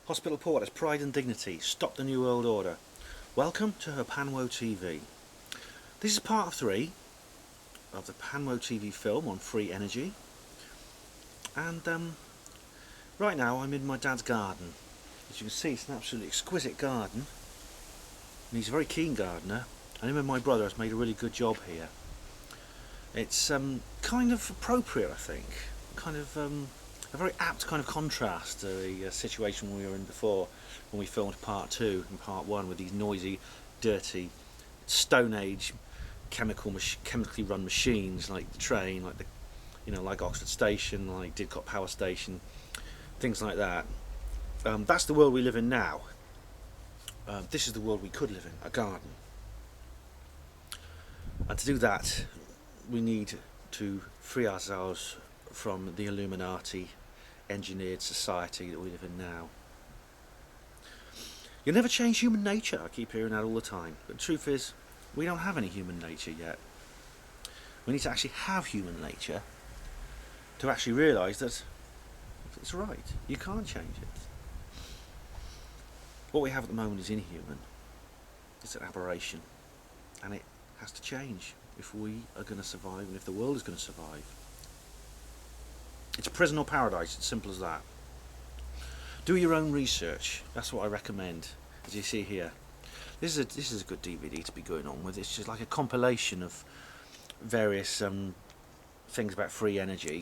Hospital Port has pride and dignity. Stop the New World Order. Welcome to HPANWO TV. This is part 3 of the HPANWO TV film on free energy. And right now I'm in my dad's garden. As you can see, it's an absolutely exquisite garden. And he's a very keen gardener. And him and my brother has made a really good job here. It's kind of appropriate, I think. Kind of a very apt kind of contrast to the situation we were in before when we filmed part 2 and part 1 with these noisy, dirty, Stone Age chemically run machines like the train, like like Oxford Station, like Didcot Power Station, things like that. That's the world we live in now. This is the world we could live in, a garden. And to do that, we need to free ourselves from the Illuminati engineered society that we live in now. You'll never change human nature, I keep hearing that all the time, but the truth is we don't have any human nature yet. We need to actually have human nature to actually realise that it's right, you can't change it. What we have at the moment is inhuman, it's an aberration, and it has to change if we are going to survive and if the world is going to survive. It's a prison or paradise, it's simple as that. Do your own research, that's what I recommend. As you see here, this is a good DVD to be going on with. It's just like a compilation of various things about free energy.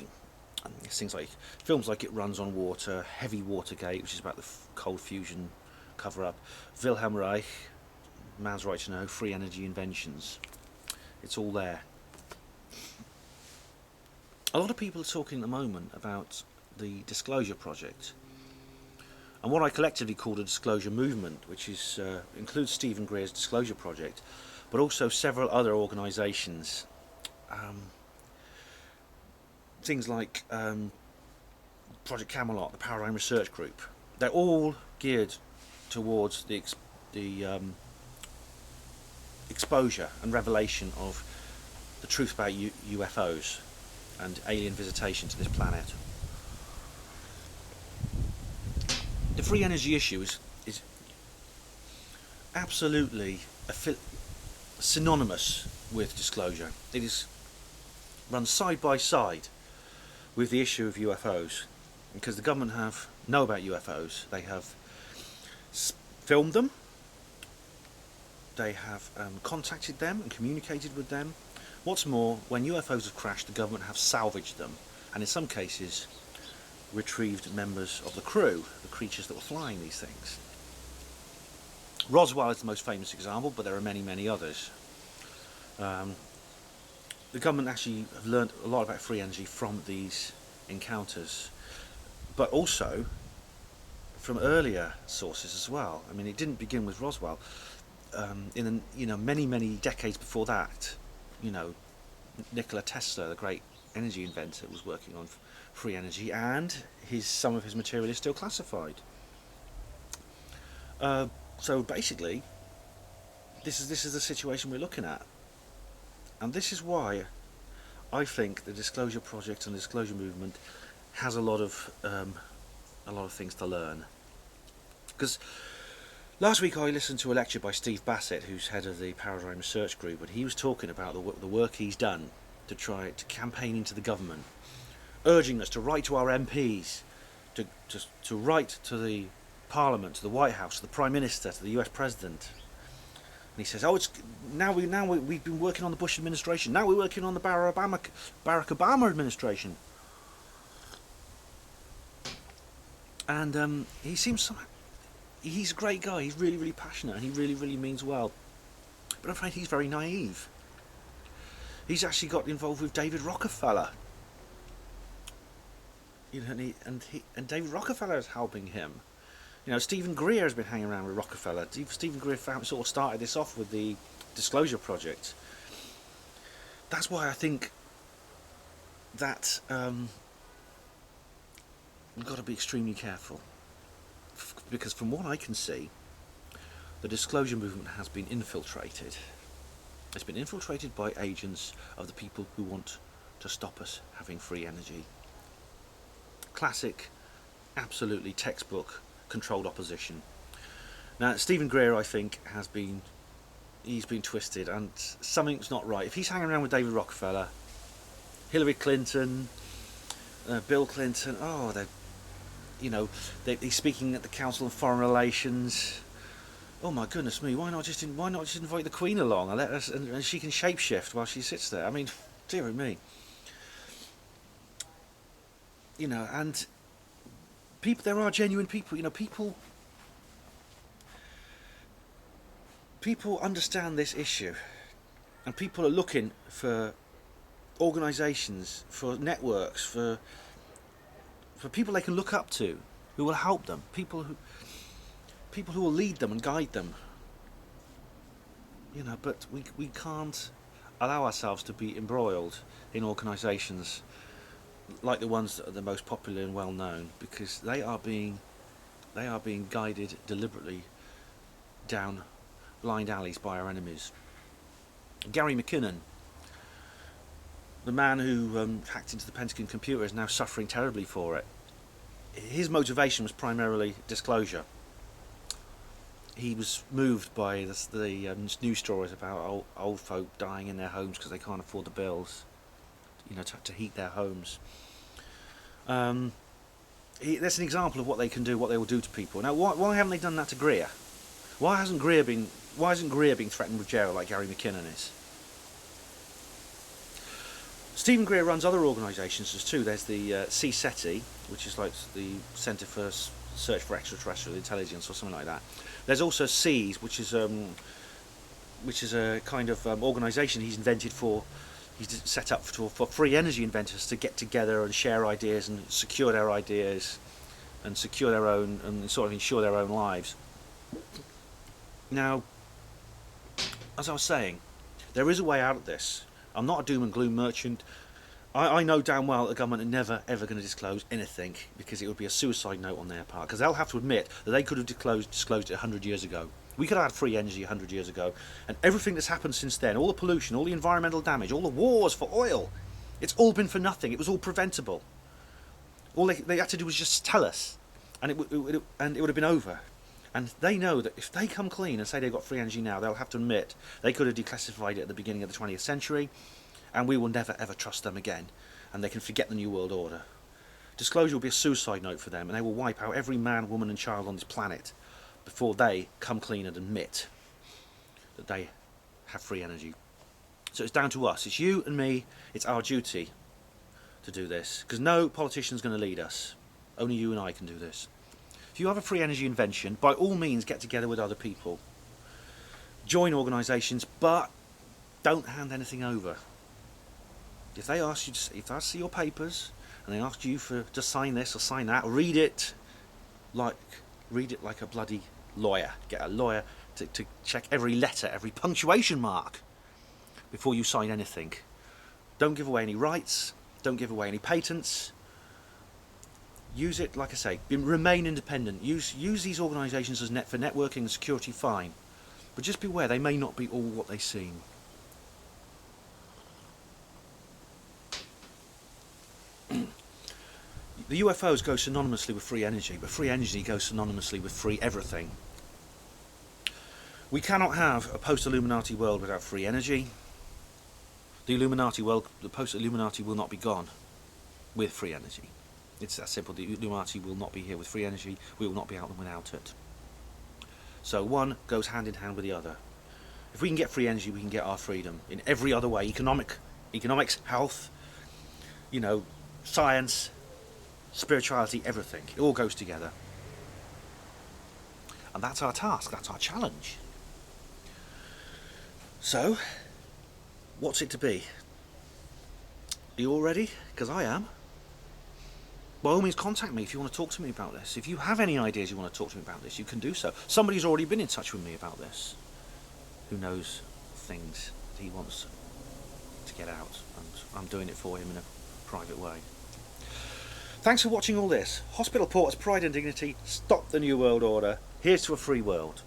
Things like films like It Runs on Water, Heavy Watergate, which is about the cold fusion cover-up, Wilhelm Reich, Man's Right to Know, Free Energy Inventions. It's all there. A lot of people are talking at the moment about the Disclosure Project and what I collectively call the Disclosure Movement, which is includes Stephen Greer's Disclosure Project, but also several other organisations. Things like Project Camelot, the Paradigm Research Group. They're all geared towards the exposure and revelation of the truth about UFOs and alien visitation to this planet. The free energy issue is absolutely synonymous with disclosure. It is run side by side with the issue of UFOs, because the government know about UFOs. They have filmed them, they have contacted them and communicated with them. What's more, when UFOs have crashed, the government have salvaged them, and in some cases retrieved members of the crew, the creatures that were flying these things. Roswell is the most famous example, but there are many, many others. The government actually have learned a lot about free energy from these encounters, but also from earlier sources as well. I mean, it didn't begin with Roswell. Many decades before that, Nikola Tesla, the great energy inventor, was working on free energy, and some of his material is still classified. So basically, this is the situation we're looking at, and this is why I think the Disclosure Project and the Disclosure Movement has a lot of things to learn. Because last week I listened to a lecture by Steve Bassett, who's head of the Paradigm Research Group, and he was talking about the work he's done to try to campaign into the government, urging us to write to our MPs, to write to the Parliament, to the White House, to the Prime Minister, to the US President. And he says, we've been working on the Bush administration, now we're working on the Barack Obama administration. And he's a great guy, he's really, really passionate, and he really, really means well. But I'm afraid he's very naive. He's actually got involved with David Rockefeller. And David Rockefeller is helping him. Stephen Greer has been hanging around with Rockefeller. Stephen Greer sort of started this off with the Disclosure Project. That's why I think that we've got to be extremely careful. Because from what I can see, the Disclosure Movement has been infiltrated. It's been infiltrated by agents of the people who want to stop us having free energy. Classic, absolutely textbook controlled opposition. Now, Stephen Greer, I think, he's been twisted, and something's not right. If he's hanging around with David Rockefeller, Hillary Clinton, Bill Clinton, he's speaking at the Council on Foreign Relations. Oh my goodness me! Why not just invite the Queen along and let us, and she can shapeshift while she sits there? I mean, dear me. And people, there are genuine people. People understand this issue, and people are looking for organisations, for networks, for people they can look up to, who will help them, people who will lead them and guide them. But we can't allow ourselves to be embroiled in organisations like the ones that are the most popular and well known, because they are being guided deliberately down blind alleys by our enemies. Gary McKinnon, the man who hacked into the Pentagon computer, is now suffering terribly for it. His motivation was primarily disclosure. He was moved by the news stories about old folk dying in their homes because they can't afford the bills, to heat their homes. That's an example of what they can do, what they will do to people. Now, why haven't they done that to Greer? Why isn't Greer being threatened with jail like Gary McKinnon is? Stephen Greer runs other organisations too. There's the CSETI, which is like the Centre for Search for Extraterrestrial Intelligence or something like that. There's also SEAS, which is a kind of organisation he's set up for free energy inventors to get together and share ideas and secure their ideas and secure their own and sort of ensure their own lives. Now, as I was saying, there is a way out of this. I'm not a doom and gloom merchant. I know damn well that the government are never ever going to disclose anything, because it would be a suicide note on their part, because they'll have to admit that they could have disclosed it 100 years ago. We could have had free energy 100 years ago, and everything that's happened since then, all the pollution, all the environmental damage, all the wars for oil, it's all been for nothing. It was all preventable. All they had to do was just tell us, and it would have been over. And they know that if they come clean and say they've got free energy now, they'll have to admit they could have declassified it at the beginning of the 20th century, and we will never ever trust them again, and they can forget the New World Order. Disclosure will be a suicide note for them, and they will wipe out every man, woman and child on this planet before they come clean and admit that they have free energy. So it's down to us. It's you and me. It's our duty to do this, because no politician's going to lead us. Only you and I can do this. If you have a free energy invention, by all means get together with other people. Join organisations, but don't hand anything over. If they see your papers and they ask you to sign this or sign that, read it like a bloody lawyer. Get a lawyer to check every letter, every punctuation mark before you sign anything. Don't give away any rights. Don't give away any patents. Use it, like I say, remain independent. Use these organisations as for networking and security, fine. But just beware, they may not be all what they seem. The UFOs go synonymously with free energy, but free energy goes synonymously with free everything. We cannot have a post-Illuminati world without free energy. The post-Illuminati will not be gone with free energy. It's that simple. The Illuminati will not be here with free energy. We will not be out without it. So one goes hand in hand with the other. If we can get free energy, we can get our freedom in every other way. Economics, health, science, spirituality, everything. It all goes together. And that's our task. That's our challenge. So, what's it to be? Are you all ready? Because I am. By all means, contact me if you want to talk to me about this. If you have any ideas you want to talk to me about this, you can do so. Somebody's already been in touch with me about this, who knows things that he wants to get out, and I'm doing it for him in a private way. Thanks for watching all this. Hospital Porters, Pride and Dignity, stop the New World Order. Here's to a free world.